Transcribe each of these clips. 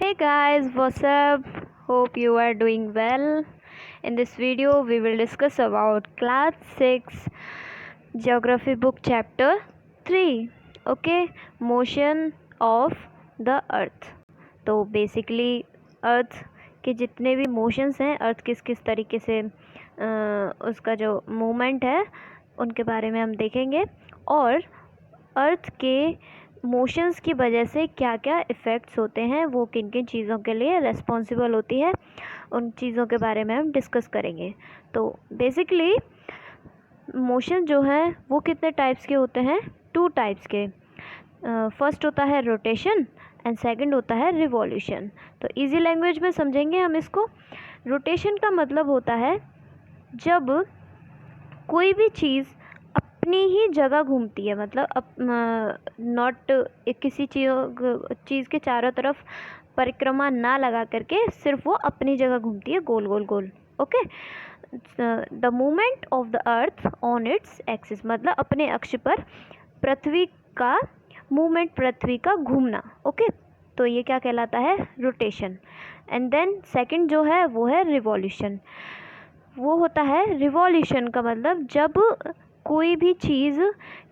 Hey guys, what's up? Hope you are doing well. In this video, we will discuss about class 6 geography book chapter 3. Okay, motion of the earth. तो basically earth के जितने भी motions हैं, अर्थ किस किस तरीके से उसका जो मूवमेंट है उनके बारे में हम देखेंगे, और अर्थ के मोशंस की वजह से क्या क्या इफ़ेक्ट्स होते हैं, वो किन किन चीज़ों के लिए रेस्पॉन्सिबल होती है, उन चीज़ों के बारे में हम डिस्कस करेंगे। तो बेसिकली मोशन जो है वो कितने टाइप्स के होते हैं? 2 टाइप्स के। फर्स्ट होता है रोटेशन एंड सेकंड होता है रिवॉल्यूशन। तो इजी लैंग्वेज में समझेंगे हम इसको। रोटेशन का मतलब होता है जब कोई भी चीज़ अपनी ही जगह घूमती है, मतलब नॉट किसी चीज़ के चारों तरफ परिक्रमा ना लगा करके सिर्फ वो अपनी जगह घूमती है, गोल गोल गोल। Okay, the movement of the earth on its axis, मतलब अपने अक्ष पर पृथ्वी का मूवमेंट, पृथ्वी का घूमना। ओके, तो ये क्या कहलाता है? रोटेशन। एंड देन सेकंड जो है वो है रिवॉल्यूशन। वो होता है, रिवॉल्यूशन का मतलब जब कोई भी चीज़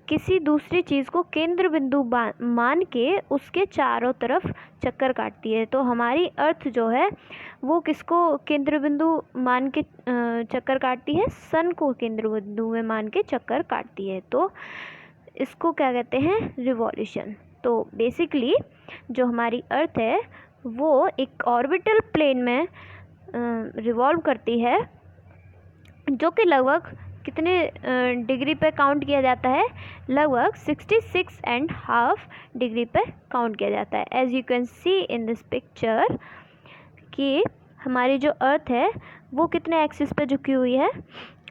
किसी दूसरी चीज़ को केंद्र बिंदु मान के उसके चारों तरफ चक्कर काटती है। तो हमारी अर्थ जो है वो किसको केंद्र बिंदु मान के चक्कर काटती है? सन को केंद्र बिंदु में मान के चक्कर काटती है। तो इसको क्या कहते हैं? रिवॉल्यूशन। तो बेसिकली जो हमारी अर्थ है वो एक ऑर्बिटल प्लेन में रिवॉल्व करती है, जो कि लगभग कितने डिग्री पे काउंट किया जाता है? लगभग 66.5 डिग्री पे काउंट किया जाता है। As you can see in this picture कि हमारी जो अर्थ है वो कितने एक्सिस पे झुकी हुई है?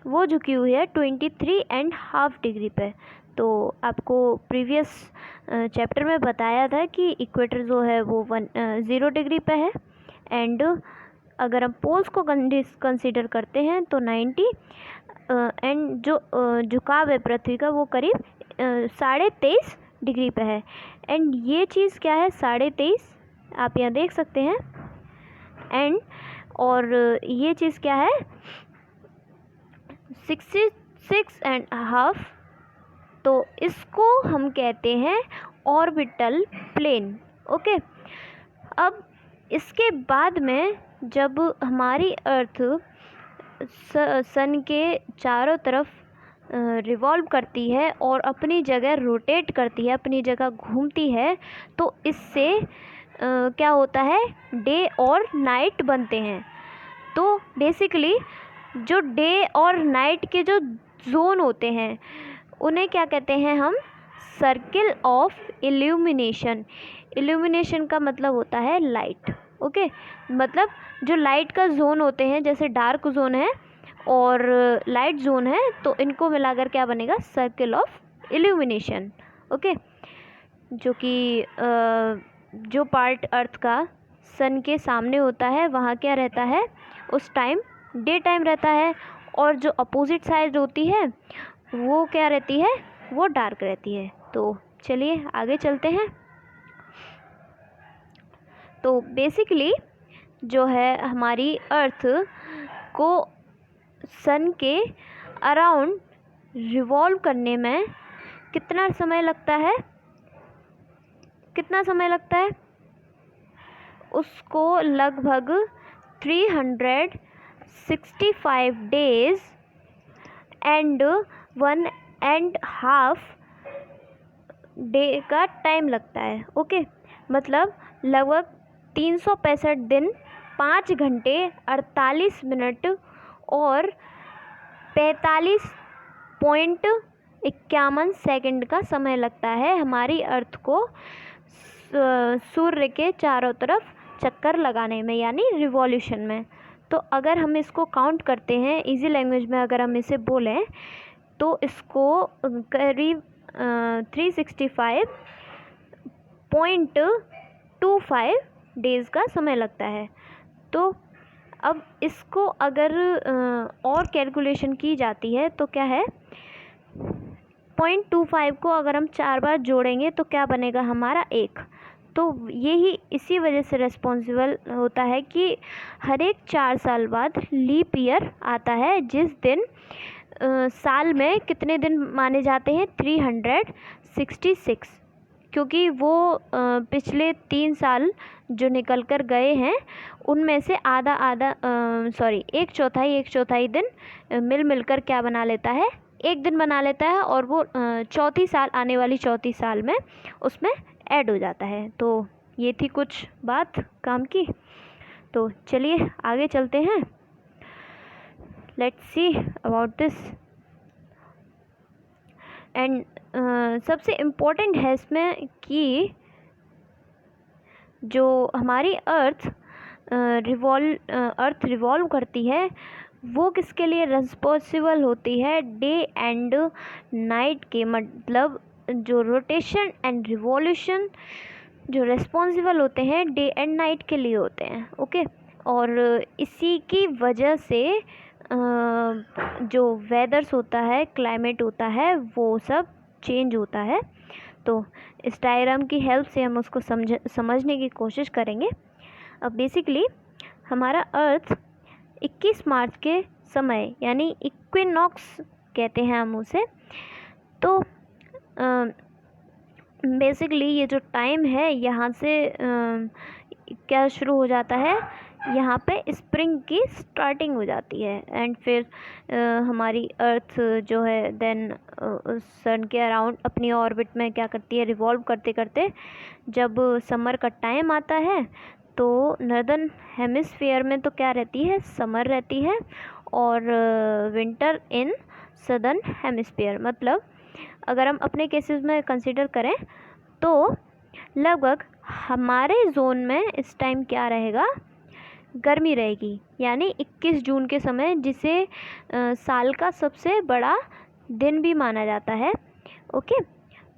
वो झुकी हुई है 23.5 डिग्री पे। तो आपको प्रीवियस चैप्टर में बताया था कि इक्वेटर जो है वो 0 डिग्री पे है, एंड अगर हम पोल्स को कंसीडर करते हैं तो 90, एंड जो झुकाव है पृथ्वी का वो करीब 23.5 डिग्री पे है। एंड ये चीज़ क्या है? 23.5 आप यहाँ देख सकते हैं। एंड और ये चीज़ क्या है? 66.5। तो इसको हम कहते हैं ऑर्बिटल प्लेन। ओके, अब इसके बाद में जब हमारी अर्थ सन के चारों तरफ रिवॉल्व करती है और अपनी जगह रोटेट करती है, अपनी जगह घूमती है, तो इससे क्या होता है? डे और नाइट बनते हैं। तो बेसिकली जो डे और नाइट के जो जोन होते हैं उन्हें क्या कहते हैं हम? Circle of illumination. इल्यूमिनेशन का मतलब होता है लाइट। ओके, मतलब जो लाइट का जोन होते हैं, जैसे डार्क जोन है और लाइट जोन है, तो इनको मिलाकर क्या बनेगा? Circle of illumination. ओके, जो कि जो पार्ट अर्थ का सन के सामने होता है वहाँ क्या रहता है? उस टाइम डे टाइम रहता है, और जो अपोजिट साइड होती है वो क्या रहती है? वो डार्क रहती है। तो चलिए आगे चलते हैं। तो बेसिकली जो है हमारी अर्थ को सन के अराउंड रिवॉल्व करने में कितना समय लगता है? कितना समय लगता है? उसको लगभग 365 डेज एंड 1.5 डे का टाइम लगता है। ओके, मतलब लगभग 365 दिन, 5 घंटे 48 मिनट और 45.51 सेकंड का समय लगता है हमारी अर्थ को सूर्य के चारों तरफ चक्कर लगाने में, यानी रिवॉल्यूशन में। तो अगर हम इसको काउंट करते हैं इजी लैंग्वेज में, अगर हम इसे बोलें तो इसको करीब 365.25 डेज़ का समय लगता है। तो अब इसको अगर और कैलकुलेशन की जाती है तो क्या है? 0.25 को अगर हम 4 बार जोड़ेंगे तो क्या बनेगा हमारा? 1। तो यही इसी वजह से रिस्पॉन्सिबल होता है कि हर एक 4 साल बाद लीप ईयर आता है, जिस दिन साल में कितने दिन माने जाते हैं 366, क्योंकि वो पिछले 3 साल जो निकल कर गए हैं उनमें से एक चौथाई दिन मिलकर क्या बना लेता है, एक दिन बना लेता है, और वो आने वाली चौथी साल में उसमें ऐड हो जाता है। तो ये थी कुछ बात काम की। तो चलिए आगे चलते हैं, let's see about this. And सबसे इम्पोर्टेंट है इसमें कि जो हमारी अर्थ रिवॉल्व करती है वो किसके लिए रिस्पॉन्सिबल होती है, डे एंड नाइट के, मतलब जो रोटेशन एंड रिवॉल्यूशन जो रिस्पॉन्सिबल होते हैं डे एंड नाइट के लिए होते हैं। ओके, और इसी की वजह से जो वेदर्स होता है, क्लाइमेट होता है, वो सब चेंज होता है। तो इस डायग्राम की हेल्प से हम उसको समझने की कोशिश करेंगे। अब बेसिकली हमारा अर्थ 21 मार्च के समय, यानी इक्विनॉक्स कहते हैं हम उसे, तो बेसिकली ये जो टाइम है यहाँ से क्या शुरू हो जाता है, यहाँ पे स्प्रिंग की स्टार्टिंग हो जाती है। एंड फिर हमारी अर्थ जो है देन सन के अराउंड अपनी ऑर्बिट में क्या करती है, रिवॉल्व करते करते जब समर का टाइम आता है तो नॉर्दर्न हेमिस्फीयर में तो क्या रहती है, समर रहती है, और विंटर इन सदर्न हेमिस्फीयर। मतलब अगर हम अपने केसेस में कंसिडर करें तो लगभग हमारे जोन में इस टाइम क्या रहेगा, गर्मी रहेगी, यानी 21 जून के समय, जिसे साल का सबसे बड़ा दिन भी माना जाता है। ओके,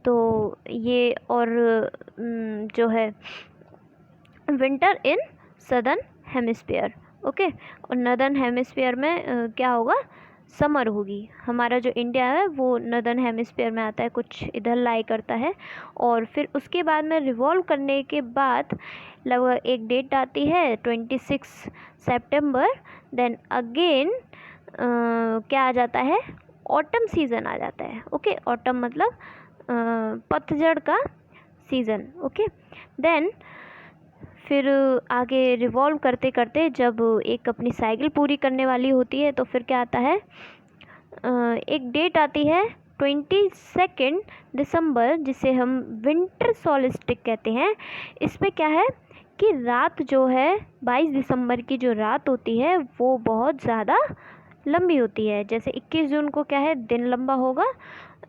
तो ये और जो है winter in southern hemisphere. Okay, और नॉर्दर्न हेमिस्फीयर में क्या होगा, समर होगी। हमारा जो इंडिया है वो नॉर्दर्न हेमिस्फीयर में आता है, कुछ इधर लाई करता है। और फिर उसके बाद में रिवॉल्व करने के बाद लगभग एक डेट आती है 26 सितंबर, देन अगेन क्या आ जाता है, ऑटम सीज़न आ जाता है। ओके, ऑटम मतलब पतझड़ का सीज़न। ओके, देन फिर आगे रिवॉल्व करते करते जब एक अपनी साइकिल पूरी करने वाली होती है तो फिर क्या आता है, एक डेट आती है 22 दिसंबर, जिसे हम विंटर सोल्स्टिस कहते हैं। इसमें क्या है कि रात जो है 22 दिसंबर की जो रात होती है वो बहुत ज़्यादा लंबी होती है। जैसे 21 जून को क्या है, दिन लंबा होगा,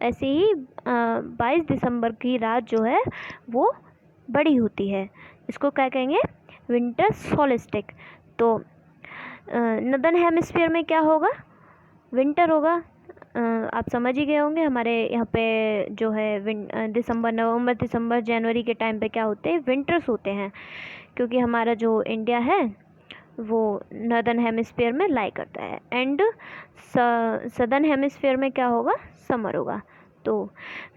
ऐसे ही 22 दिसंबर की रात जो है वो बड़ी होती है। इसको क्या कहेंगे, विंटर सोल्स्टिस। तो नॉर्दर्न हेमिस्फीयर में क्या होगा, विंटर होगा। आप समझ ही गए होंगे, हमारे यहाँ पे जो है दिसंबर, नवंबर, दिसंबर, जनवरी के टाइम पे क्या होते हैं, विंटर्स होते हैं, क्योंकि हमारा जो इंडिया है वो नॉर्दर्न हेमिस्फीयर में लाई करता है। एंड सदर्न हेमिस्फीयर में क्या होगा, समर होगा। तो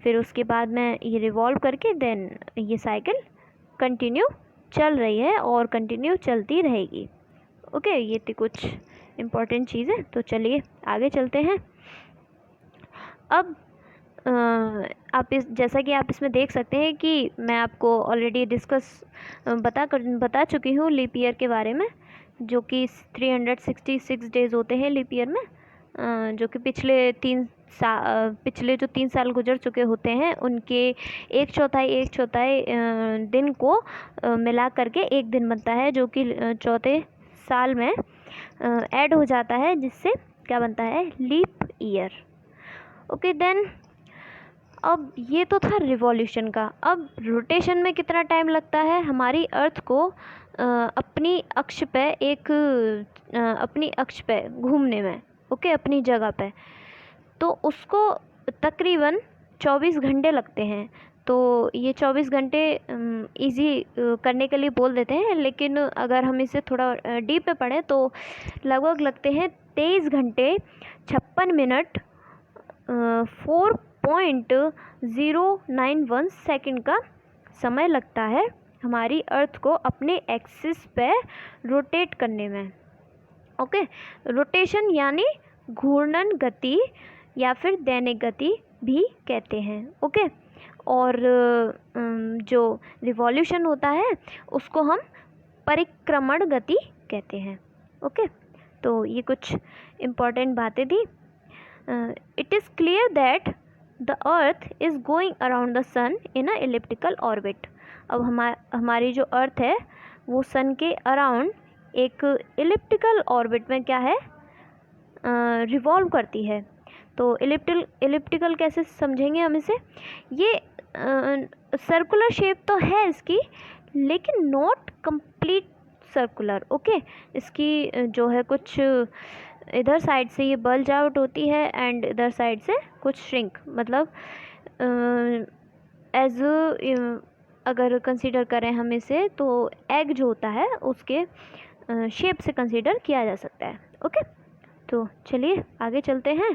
फिर उसके बाद में ये रिवॉल्व करके देन ये साइकिल कंटिन्यू चल रही है और कंटिन्यू चलती रहेगी। ओके, ये थी कुछ इम्पोर्टेंट चीज़ें। तो चलिए आगे चलते हैं। अब आप जैसा कि आप इसमें देख सकते हैं कि मैं आपको ऑलरेडी बता चुकी हूँ लीप ईयर के बारे में, जो कि 366 डेज़ होते हैं लीप ईयर में, जो कि पिछले जो 3 साल गुजर चुके होते हैं उनके एक चौथाई दिन को मिला करके एक दिन बनता है, जो कि चौथे साल में ऐड हो जाता है, जिससे क्या बनता है, लीप ईयर। ओके, देन अब ये तो था रिवॉल्यूशन का। अब रोटेशन में कितना टाइम लगता है हमारी अर्थ को अपनी अक्ष पे घूमने में। ओके, अपनी जगह पे, तो उसको तकरीबन 24 घंटे लगते हैं। तो ये 24 घंटे इजी करने के लिए बोल देते हैं, लेकिन अगर हम इसे थोड़ा डीप में पढ़ें तो लगभग लगते हैं 23 घंटे 56 मिनट 4.091 सेकंड का समय लगता है हमारी अर्थ को अपने एक्सिस पे रोटेट करने में। ओके, रोटेशन यानी घूर्णन गति या फिर दैनिक गति भी कहते हैं। ओके, और जो रिवॉल्यूशन होता है उसको हम परिक्रमण गति कहते हैं। ओके, तो ये कुछ इम्पॉर्टेंट बातें थी। It is clear that the earth is going around the sun in a elliptical orbit. अब हमारी जो अर्थ है वो सन के अराउंड एक एलिप्टिकल ऑर्बिट में क्या है, रिवॉल्व करती है। तो एलिप्टिकल कैसे समझेंगे हम इसे? ये सर्कुलर शेप तो है इसकी, लेकिन नॉट कंप्लीट सर्कुलर। ओके, इसकी जो है कुछ इधर साइड से ये बल्ज आउट होती है एंड इधर साइड से कुछ श्रिंक, मतलब एज अगर कंसीडर करें हम इसे तो एग जो होता है उसके शेप से कंसीडर किया जा सकता है। ओके, तो चलिए आगे चलते हैं।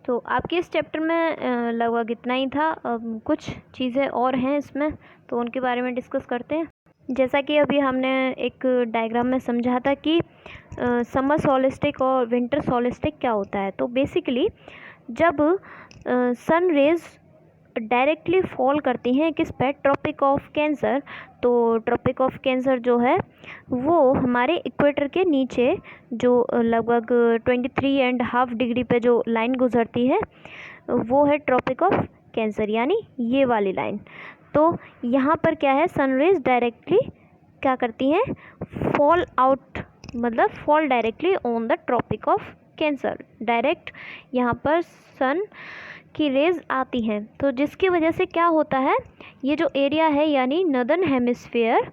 तो आपके इस चैप्टर में लगभग इतना ही था। कुछ चीज़ें और हैं इसमें, तो उनके बारे में डिस्कस करते हैं। जैसा कि अभी हमने एक डायग्राम में समझा था कि समर सॉलिस्टिक और विंटर सॉलिस्टिक क्या होता है। तो बेसिकली जब सन रेज डायरेक्टली फॉल करती हैं किस पे, ट्रॉपिक ऑफ कैंसर। तो ट्रॉपिक ऑफ कैंसर जो है वो हमारे इक्वेटर के नीचे जो लगभग 23.5 डिग्री पे जो लाइन गुजरती है वो है ट्रॉपिक ऑफ कैंसर, यानी ये वाली लाइन। तो यहाँ पर क्या है, सनरेज डायरेक्टली क्या करती हैं, फॉल आउट, मतलब fall directly on the Tropic of Cancer. Direct यहाँ पर सन की रेज आती हैं, तो जिसकी वजह से क्या होता है, ये जो एरिया है यानी northern hemisphere,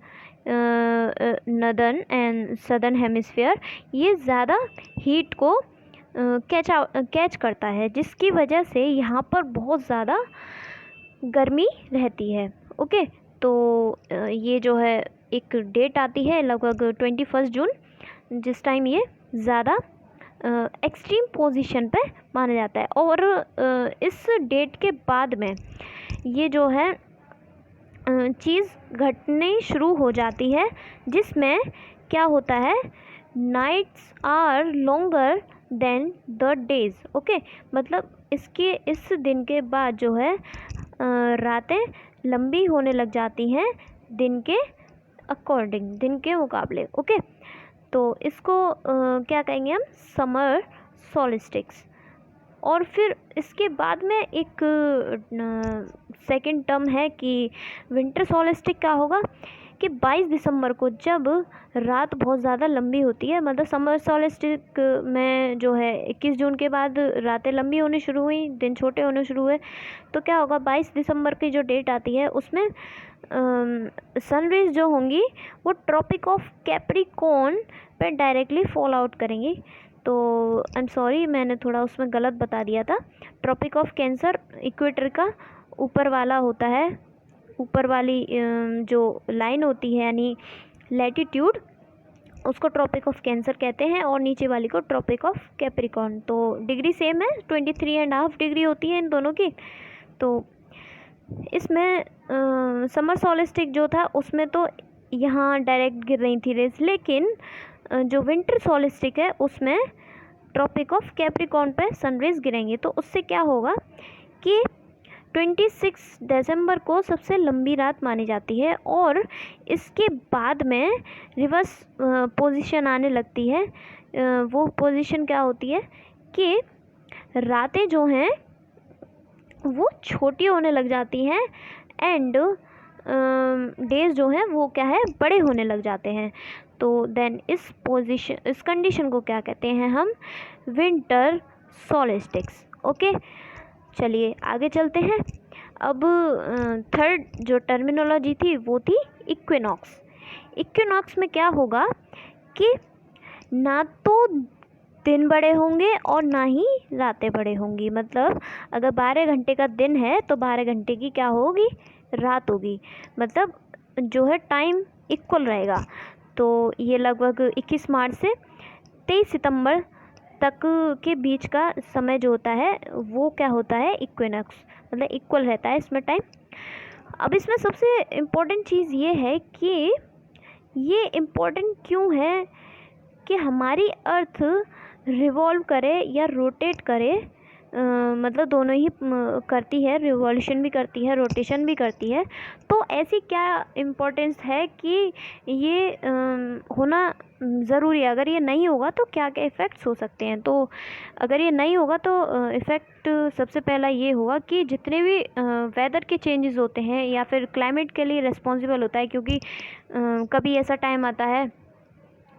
northern and southern hemisphere, ये ज़्यादा हीट को कैच करता है, जिसकी वजह से यहाँ पर बहुत ज़्यादा गर्मी रहती है। ओके, तो ये जो है एक डेट आती है लगभग 21 जून, जिस टाइम ये ज़्यादा एक्सट्रीम पोजीशन पे माना जाता है। और इस डेट के बाद में ये जो है चीज़ घटने शुरू हो जाती है, जिसमें क्या होता है, nights are longer than the days. Okay, मतलब इस दिन के बाद जो है रातें लंबी होने लग जाती हैं दिन के अकॉर्डिंग, दिन के मुकाबले। ओके, तो इसको क्या कहेंगे हम, समर सॉलिस्टिक्स। और फिर इसके बाद में एक सेकंड टर्म है कि विंटर सॉलिस्टिक। क्या होगा कि 22 दिसंबर को जब रात बहुत ज़्यादा लंबी होती है, मतलब समर सॉलिस्टिक में जो है 21 जून के बाद रातें लंबी होनी शुरू हुई, दिन छोटे होने शुरू हुए, तो क्या होगा, 22 दिसंबर की जो डेट आती है उसमें सनरेज जो होंगी वो ट्रॉपिक ऑफ कैप्रिकॉर्न पे डायरेक्टली फॉल आउट करेंगी। तो आई एम सॉरी, मैंने थोड़ा उसमें गलत बता दिया था। ट्रॉपिक ऑफ कैंसर इक्वेटर का ऊपर वाला होता है, ऊपर वाली जो लाइन होती है यानी लैटिट्यूड, उसको ट्रॉपिक ऑफ कैंसर कहते हैं, और नीचे वाली को ट्रॉपिक ऑफ कैप्रिकॉर्न। तो डिग्री सेम है, 23.5 डिग्री होती है इन दोनों की। तो इसमें समर सॉलिस्टिक जो था उसमें तो यहाँ डायरेक्ट गिर रही थी रेस, लेकिन जो विंटर सॉलिस्टिक है उसमें ट्रॉपिक ऑफ कैप्रिकॉर्न पे सनरेज गिरेंगे। तो उससे क्या होगा कि 26 दिसंबर को सबसे लंबी रात मानी जाती है, और इसके बाद में रिवर्स पोजीशन आने लगती है। वो पोजीशन क्या होती है कि रातें जो हैं वो छोटी होने लग जाती हैं एंड डेज जो हैं वो क्या है, बड़े होने लग जाते हैं। तो देन इस कंडीशन को क्या कहते हैं हम, विंटर सॉलिस्टिक्स। ओके, चलिए आगे चलते हैं। अब थर्ड जो टर्मिनोलॉजी थी वो थी इक्विनॉक्स। इक्विनॉक्स में क्या होगा कि ना तो दिन बड़े होंगे और ना ही रातें बड़े होंगी, मतलब अगर 12 घंटे का दिन है तो 12 घंटे की क्या होगी, रात होगी, मतलब जो है टाइम इक्वल रहेगा। तो ये लगभग 21 मार्च से 23 सितंबर तक के बीच का समय जो होता है वो क्या होता है, इक्विनॉक्स, मतलब इक्वल रहता है इसमें टाइम। अब इसमें सबसे इम्पोर्टेंट चीज़ ये है कि ये इम्पोर्टेंट क्यों है कि हमारी अर्थ रिवॉल्व करे या रोटेट करे, मतलब दोनों ही करती है, रिवॉल्यूशन भी करती है, रोटेशन भी करती है। तो ऐसी क्या इम्पोर्टेंस है कि ये होना ज़रूरी है? अगर ये नहीं होगा तो क्या क्या इफ़ेक्ट्स हो सकते हैं? तो अगर ये नहीं होगा तो इफ़ेक्ट सबसे पहला ये होगा कि जितने भी वेदर के चेंजेस होते हैं या फिर क्लाइमेट के लिए रिस्पॉन्सिबल होता है, क्योंकि कभी ऐसा टाइम आता है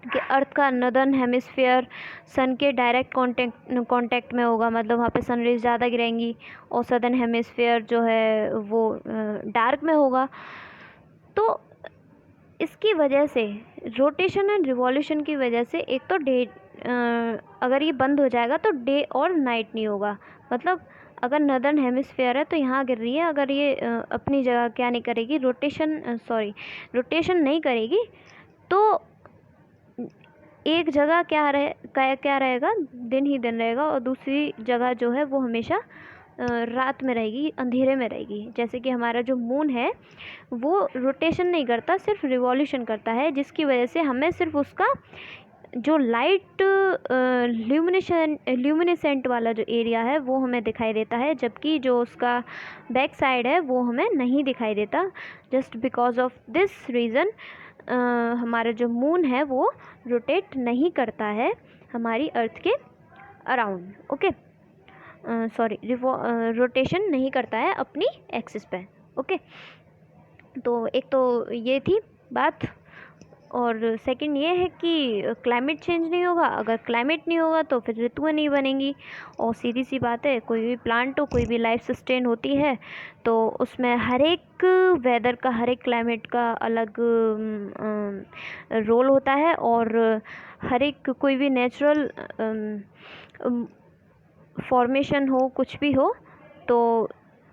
कि अर्थ का नदर्न हेमिस्फीयर सन के डायरेक्ट कांटेक्ट में होगा, मतलब वहाँ पे सन रेज ज़्यादा गिरेंगी, और सदर्न हेमिस्फीयर जो है वो डार्क में होगा। तो इसकी वजह से, रोटेशन एंड रिवॉल्यूशन की वजह से, एक तो डे अगर ये बंद हो जाएगा तो डे और नाइट नहीं होगा। मतलब अगर नदर्न हेमिस्फीयर है तो यहाँ गिर रही है, अगर ये अपनी जगह क्या नहीं करेगी, रोटेशन नहीं करेगी, तो एक जगह क्या रहेगा, दिन ही दिन रहेगा, और दूसरी जगह जो है वो हमेशा रात में रहेगी, अंधेरे में रहेगी। जैसे कि हमारा जो मून है वो रोटेशन नहीं करता, सिर्फ रिवॉल्यूशन करता है, जिसकी वजह से हमें सिर्फ उसका जो लाइट ल्यूमिनेसेंट वाला जो एरिया है वो हमें दिखाई देता है, जबकि जो उसका बैक साइड है वो हमें नहीं दिखाई देता। Just because of this reason हमारा जो मून है वो रोटेट नहीं करता है हमारी अर्थ के अराउंड। ओके, सॉरी, रोटेशन नहीं करता है अपनी एक्सिस पे। ओके, तो एक तो ये थी बात, और सेकंड ये है कि क्लाइमेट चेंज नहीं होगा। अगर क्लाइमेट नहीं होगा तो फिर ऋतुएं नहीं बनेंगी, और सीधी सी बात है, कोई भी प्लांट हो, कोई भी लाइफ सस्टेन होती है तो उसमें हर एक वेदर का, हर एक क्लाइमेट का अलग रोल होता है, और हर एक कोई भी नेचुरल फॉर्मेशन हो, कुछ भी हो, तो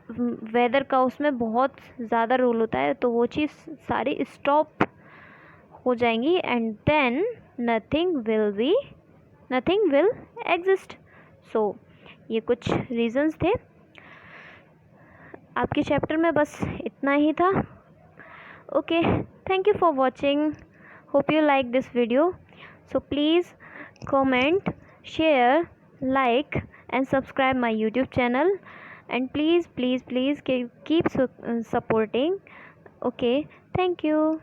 वेदर का उसमें बहुत ज़्यादा रोल होता है। तो वो चीज़ सारी स्टॉप हो जाएंगी, and then nothing will exist. So ये कुछ रीजंस थे आपके चैप्टर में, बस इतना ही था। Okay, thank you for watching, hope you like this video. So please comment, share, like and subscribe my YouTube channel, and please keep supporting. Okay, thank you.